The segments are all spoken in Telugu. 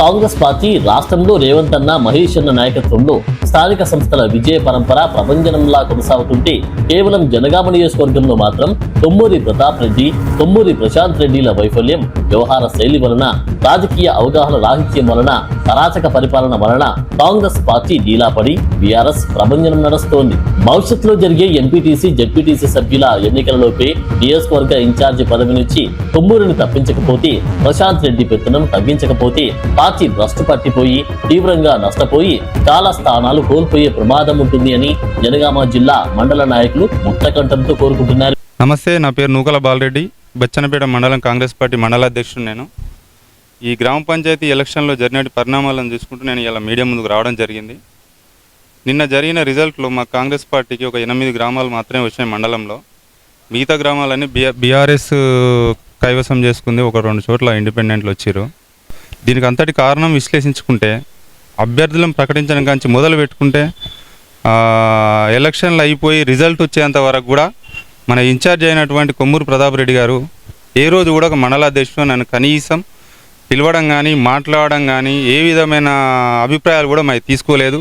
కాంగ్రెస్ పార్టీ రాష్ట్రంలో రేవంత్ అన్న, మహేష్ అన్న నాయకత్వంలో స్థానిక సంస్థల విజయ పరంపర ప్రపంచంలా కొనసాగుతుంటే కేవలం జనగామ నియోజకవర్గంలో మాత్రం తొమ్మూరి ప్రతాప్ రెడ్డి, తొమ్మూరి ప్రశాంత్ రెడ్డిల వైఫల్యం, వ్యవహార శైలి వలన, రాజకీయ అవగాహన రాహిత్యం వలన, అరాచక పరిపాలన వలన కాంగ్రెస్ పార్టీ డీలాపడి బీఆర్ఎస్ ప్రభంజనం నడుస్తోంది. భవిష్యత్తులో జరిగే ఎంపీటీసీ, జెడ్పీటీసీ సభ్యుల ఎన్నికలలోపే నియోజకవర్గ ఇన్ఛార్జి పదవి నుంచి తొమ్మూరిని తప్పించకపోతే, ప్రశాంత్ రెడ్డి పెత్తనం తగ్గించకపోతే పార్టీ భ్రష్టు పట్టిపోయి తీవ్రంగా నష్టపోయి చాలా స్థానాలు కోల్పోయే ప్రమాదం ఉంటుంది అని జనగామ జిల్లా మండల నాయకులు ముక్తకంఠంతో కోరుకుంటున్నారు. నమస్తే, నా పేరు నూకల బాలరెడ్డి, బచ్చన్నపేట మండలం కాంగ్రెస్ పార్టీ మండల అధ్యక్షుడు. నేను ఈ గ్రామ పంచాయతీ ఎలక్షన్లో జరిగిన పరిణామాలను చూసుకుంటూ నేను ఇలా మీడియా ముందుకు రావడం జరిగింది. నిన్న జరిగిన రిజల్ట్లో మా కాంగ్రెస్ పార్టీకి ఒక 8 గ్రామాలు మాత్రమే వచ్చినాయి మండలంలో. మిగతా గ్రామాలన్నీ బీఆర్ఎస్ కైవసం చేసుకుంది. ఒక 2 చోట్ల ఇండిపెండెంట్లు వచ్చారు. దీనికి అంతటి కారణం విశ్లేషించుకుంటే, అభ్యర్థులను ప్రకటించడం కాంచి మొదలు పెట్టుకుంటే ఎలక్షన్లు అయిపోయి రిజల్ట్ వచ్చేంత వరకు కూడా మన ఇన్ఛార్జ్ అయినటువంటి కొమ్మూరు ప్రతాప్ రెడ్డి గారు ఏ రోజు కూడా ఒక మండల అధ్యక్షుడు నన్ను కనీసం పిలవడం కానీ, మాట్లాడడం కానీ, ఏ విధమైన అభిప్రాయాలు కూడా మరి తీసుకోలేదు.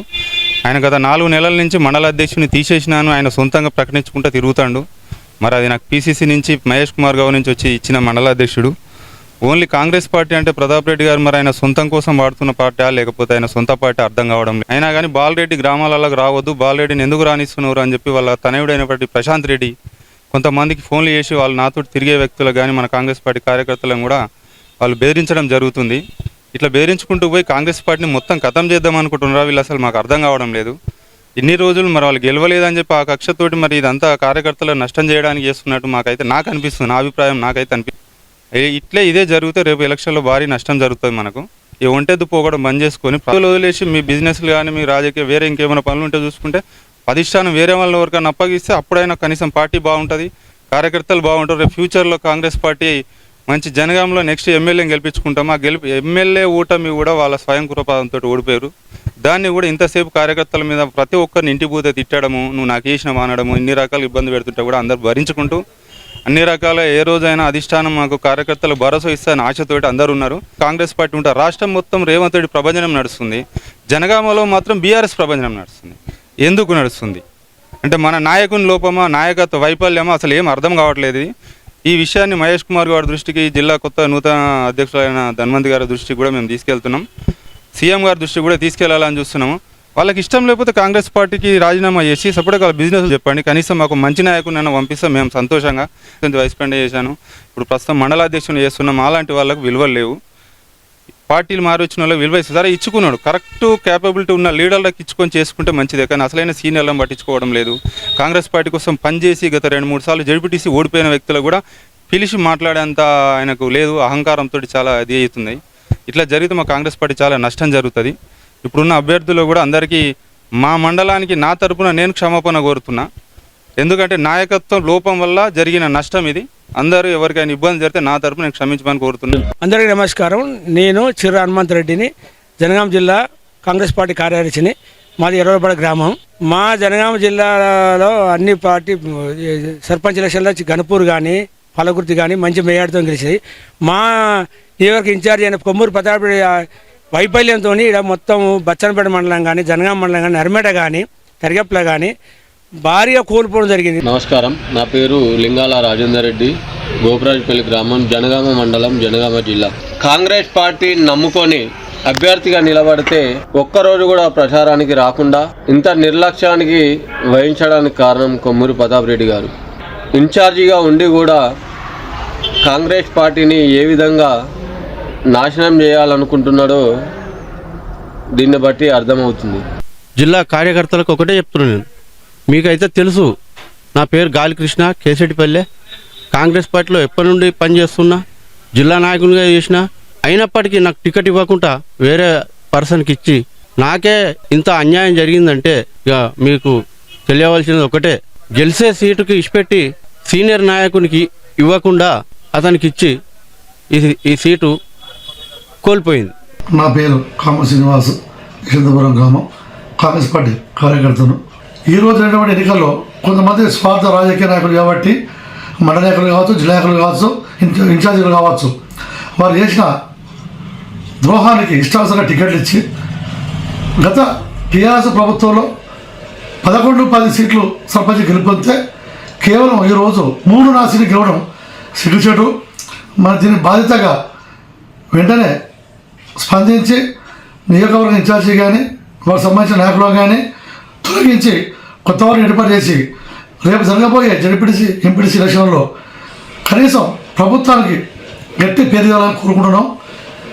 ఆయన గత 4 నెలల నుంచి మండల అధ్యక్షుడిని తీసేసినాను, ఆయన సొంతంగా ప్రకటించుకుంటూ తిరుగుతాడు. మరి అది నాకు పీసీసీ నుంచి మహేష్ కుమార్ గౌడ్ నుంచి వచ్చి ఇచ్చిన మండల అధ్యక్షుడు. ఓన్లీ కాంగ్రెస్ పార్టీ అంటే ప్రతాప్ రెడ్డి గారు మరి ఆయన సొంతం కోసం వాడుతున్న పార్టీ లేకపోతే ఆయన సొంత పార్టీ అర్థం కావడం లేదు. అయినా కానీ బాలరెడ్డి గ్రామాలకు రావద్దు, బాలరెడ్డిని ఎందుకు రానిస్తున్నారు అని చెప్పి వాళ్ళ తనయుడైనటువంటి ప్రశాంత్ రెడ్డి కొంతమందికి ఫోన్లు చేసి వాళ్ళు నాతో తిరిగే వ్యక్తులకు కానీ, మన కాంగ్రెస్ పార్టీ కార్యకర్తలను కూడా వాళ్ళు బెదిరించడం జరుగుతుంది. ఇట్లా బెదిరించుకుంటూ పోయి కాంగ్రెస్ పార్టీని మొత్తం ఖతం చేద్దాం అనుకుంటున్నారా వీళ్ళు, అసలు మాకు అర్థం కావడం లేదు. ఇన్ని రోజులు మరి వాళ్ళు గెలవలేదని చెప్పి ఆ కక్షతోటి మరి ఇదంతా కార్యకర్తలను నష్టం చేయడానికి చేస్తున్నట్టు నాకు అనిపిస్తుంది. నా అభిప్రాయం నాకైతే అనిపిస్తుంది. ఇదే జరిగితే రేపు ఎలక్షన్లో భారీ నష్టం జరుగుతుంది. మనకు ఈ ఒంటెద్దు పోగడం బంద్ చేసుకొని ప్రజలు వదిలేసి మీ బిజినెస్లు కానీ, మీ రాజకీయ వేరే ఇంకేమైనా పనులు ఉంటే చూసుకుంటే అధిష్టానం వేరే వాళ్ళ వరకన్నా అప్పగిస్తే అప్పుడైనా కనీసం పార్టీ బాగుంటుంది, కార్యకర్తలు బాగుంటారు. రేపు ఫ్యూచర్లో కాంగ్రెస్ పార్టీ మంచి జనగాంలో నెక్స్ట్ ఎమ్మెల్యేని గెలిపించుకుంటాం. ఆ ఎమ్మెల్యే ఓటమి కూడా వాళ్ళ స్వయం కృపాదంతో ఓడిపోయారు. దాన్ని కూడా ఇంతసేపు కార్యకర్తల మీద ప్రతి ఒక్కరిని ఇంటి పోతే తిట్టడము, నువ్వు నాకు వేసిన అనడము, ఇన్ని రకాల ఇబ్బంది పెడుతుంటే కూడా అందరు భరించుకుంటూ అన్ని రకాల ఏ రోజైనా అధిష్టానం మాకు కార్యకర్తలు భరోసా ఇస్తారని ఆశతోటి అందరు ఉన్నారు. కాంగ్రెస్ పార్టీ ఉంటారు. రాష్ట్రం మొత్తం రేవంత్ రెడ్డి ప్రభంజనం నడుస్తుంది, జనగామలో మాత్రం బీఆర్ఎస్ ప్రభంజనం నడుస్తుంది. ఎందుకు నడుస్తుంది అంటే మన నాయకుని లోపమా, నాయకత్వ వైఫల్యమా, అసలు ఏం అర్థం కావట్లేదు. ఈ విషయాన్ని మహేష్ కుమార్ గారి దృష్టికి, జిల్లా కొత్త నూతన అధ్యక్షులైన ధన్వంత్ గారి దృష్టికి కూడా మేము తీసుకెళ్తున్నాం. సీఎం గారి దృష్టికి కూడా తీసుకెళ్లాలని చూస్తున్నాము. వాళ్ళకి ఇష్టం లేకపోతే కాంగ్రెస్ పార్టీకి రాజీనామా చేసి సపోర్ట్ వాళ్ళ బిజినెస్ చెప్పండి. కనీసం మాకు మంచి నాయకుడిని పంపిస్తాం, మేము సంతోషంగా. వైస్ ప్రెసిడెంట్ చేశాను, ఇప్పుడు ప్రస్తుతం మండలాధ్యక్షుని చేస్తున్నాం. అలాంటి వాళ్ళకు విలువలు లేవు. పార్టీలు మారి వచ్చిన వాళ్ళకి విలువ సరే ఇచ్చుకున్నాడు. కరెక్ట్ క్యాపబిలిటీ ఉన్న లీడర్లకు ఇచ్చుకొని చేసుకుంటే మంచిదే, కానీ అసలైన సీనియర్లను పట్టించుకోవడం లేదు. కాంగ్రెస్ పార్టీ కోసం పనిచేసి గత 2-3 సార్లు జడ్పీటీసీ ఓడిపోయిన వ్యక్తులు కూడా పిలిచి మాట్లాడేంత ఆయనకు లేదు. అహంకారంతో చాలా అది అవుతుంది. ఇట్లా జరిగితే మా కాంగ్రెస్ పార్టీ చాలా నష్టం జరుగుతుంది. ఇప్పుడున్న అభ్యర్థులు కూడా అందరికీ మా మండలానికి నా తరపున నేను క్షమాపణ కోరుతున్నా. ఎందుకంటే నాయకత్వం లోపం వల్ల జరిగిన నష్టం ఇది. అందరూ ఎవరికైనా ఇబ్బంది జరిగితే నా తరపున నేను క్షమించమని కోరుతున్నాను. అందరికీ నమస్కారం. నేను చిర్ర హనుమంత్ రెడ్డిని, జనగామ జిల్లా కాంగ్రెస్ పార్టీ కార్యదర్శిని. మాది ఎర్రబడ గ్రామం. మా జనగామ జిల్లాలో అన్ని పార్టీ సర్పంచ్ ఎలక్షన్లో గణపూర్ కానీ, పలకుర్తి కానీ మంచి మేయాడుతో గెలిచాయి. మా నియోజకవర్గ ఇన్ఛార్జ్ అయిన కొమ్మూరు ప్రతాప్ రెడ్డి వైఫల్యంతో ఇక్కడ మొత్తం బచ్చన్నపేట మండలం కానీ, జనగామ మండలం కానీ, నర్మేట కానీ, తరిగప్ల కానీ భారీగా కోల్పోవడం జరిగింది. నమస్కారం, నా పేరు లింగాల రాజేందర్ రెడ్డి, గోపురాజపల్లి గ్రామం, జనగామ మండలం, జనగామ జిల్లా. కాంగ్రెస్ పార్టీ నమ్ముకొని అభ్యర్థిగా నిలబడితే ఒక్కరోజు కూడా ప్రచారానికి రాకుండా ఇంత నిర్లక్ష్యానికి వహించడానికి కారణం కొమ్మూరి ప్రతాప్ రెడ్డి గారు. ఇన్ఛార్జిగా ఉండి కూడా కాంగ్రెస్ పార్టీని ఏ విధంగా నాశనం చేయాలనుకుంటున్నాడో దీన్ని బట్టి అర్థమవుతుంది. జిల్లా కార్యకర్తలకు ఒకటే చెప్తున్నాను, నేను మీకైతే తెలుసు, నా పేరు గాలికృష్ణ, కేసెటిపల్లె. కాంగ్రెస్ పార్టీలో ఎప్పటి నుండి పనిచేస్తున్నా, జిల్లా నాయకునిగా చేసిన. అయినప్పటికీ నాకు టికెట్ ఇవ్వకుండా వేరే పర్సన్కి ఇచ్చి నాకే ఇంత అన్యాయం జరిగిందంటే ఇక మీకు తెలియవలసినది ఒకటే, గెలిచే సీటుకి ఇచ్చిపెట్టి సీనియర్ నాయకునికి ఇవ్వకుండా అతనికి ఇచ్చి ఈ సీటు కోల్పోయింది. నా పేరు కామ శ్రీనివాస్, యశవంతపురం గ్రామం, కాంగ్రెస్ పార్టీ కార్యకర్తను. ఈరోజు జరిగినటువంటి ఎన్నికల్లో కొంతమంది స్వార్థ రాజకీయ నాయకులు కాబట్టి, మండల నాయకులు కావచ్చు, జిల్లా నాయకులు కావచ్చు, ఇన్ఛార్జీలు కావచ్చు, వారు చేసిన ద్రోహానికి ఇష్టానుసారంగా టికెట్లు ఇచ్చి గత టీఆర్ఎస్ ప్రభుత్వంలో 11-10 సీట్లు సర్పంచ్ గెలుపొందితే కేవలం ఈరోజు 3-4 సీట్లు గెలవడం సిగ్గుచేటు. మరి దీని బాధ్యతగా వెంటనే స్పందించి నియోజకవర్గ ఇన్ఛార్జి కానీ వారికి సంబంధించిన నాయకులు కానీ తొలగించి కొత్త వారిని ఏర్పాటు చేసి రేపు జరగబోయే జడ్పీటీసీ ఎంపీటీసీ ఎలక్షన్లో కనీసం ప్రభుత్వానికి గట్టి పేరు ఇవ్వాలని కోరుకుంటున్నాం.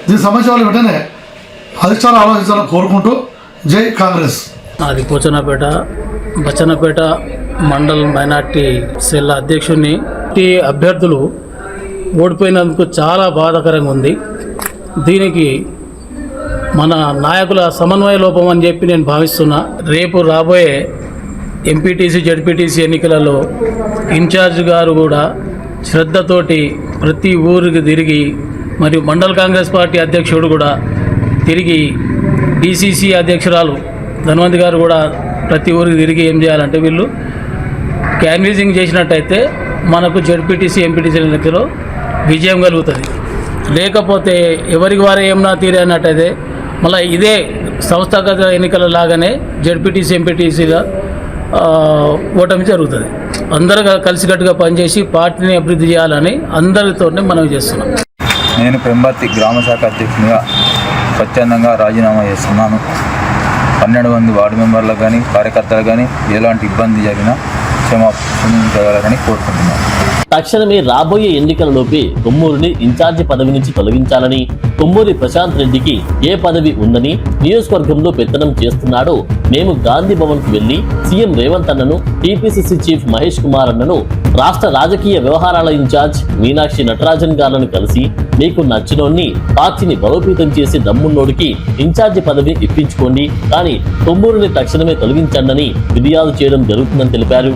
దీనికి సంబంధించిన వాళ్ళు వెంటనే అధిష్టానం ఆలోచించాలని కోరుకుంటూ జై కాంగ్రెస్. అది పోచనపేట బచ్చన్నపేట మండల్ మైనార్టీ సెల్ అధ్యక్షుడిని ఈ అభ్యర్థులు ఓడిపోయినందుకు చాలా బాధాకరంగా ఉంది. దీనికి మన నాయకుల సమన్వయ లోపం అని చెప్పి నేను భావిస్తున్నా. రేపు రాబోయే ఎంపీటీసీ జడ్పీటీసీ ఎన్నికలలో ఇన్ఛార్జ్ గారు కూడా శ్రద్ధతోటి ప్రతి ఊరికి తిరిగి మరియు మండల్ కాంగ్రెస్ పార్టీ అధ్యక్షుడు కూడా తిరిగి డిసిసి అధ్యక్షురాలు ధన్వంత్ గారు కూడా ప్రతి ఊరికి తిరిగి ఏం చేయాలంటే వీళ్ళు క్యాన్వీసింగ్ చేసినట్టయితే మనకు జడ్పీటీసీ ఎంపీటీసీ ఎన్నికలో విజయం కలుగుతుంది. లేకపోతే ఎవరికి వారే ఏమన్నా తీరే అన్నట్టయితే మళ్ళీ ఇదే సంస్థాగత ఎన్నికల లాగానే జడ్పీటీసీ ఎంపీటీసీగా ఓటమి జరుగుతుంది. అందరూ కలిసికట్టుగా పనిచేసి పార్టీని అభివృద్ధి చేయాలని అందరితోనే మనం చేస్తున్నాం. నేను పెంబర్తి గ్రామ శాఖ అధ్యక్షునిగా స్వచ్ఛందంగా రాజీనామా చేస్తున్నాను. 12 మంది వార్డు మెంబర్లకు కానీ కార్యకర్తలకు కానీ ఎలాంటి ఇబ్బంది జరిగినా క్షమించగలరని కోరుకుంటున్నాను. తక్షణమే రాబోయే ఎన్నికలలోపే కొమ్మూరుని ఇన్ఛార్జి పదవి నుంచి తొలగించాలని, కొమ్మూరి ప్రశాంత్ రెడ్డికి ఏ పదవి ఉందని నియోజకవర్గంలో పెత్తనం చేస్తున్నాడో మేము గాంధీ భవన్ కు వెళ్లి సీఎం రేవంత్ అన్నను, టీపీసీసీ చీఫ్ మహేష్ కుమార్ అన్నను, రాష్ట్ర రాజకీయ వ్యవహారాల ఇన్ఛార్జ్ మీనాక్షి నటరాజన్ గారులను కలిసి మీకు నచ్చినోన్ని పార్టీని బలోపేతం చేసి దమ్మున్నోడికి ఇన్ఛార్జి పదవి ఇప్పించుకోండి, కానీ కొమ్మూరుని తక్షణమే తొలగించండి ఫిర్యాదు చేయడం జరుగుతుందని తెలిపారు.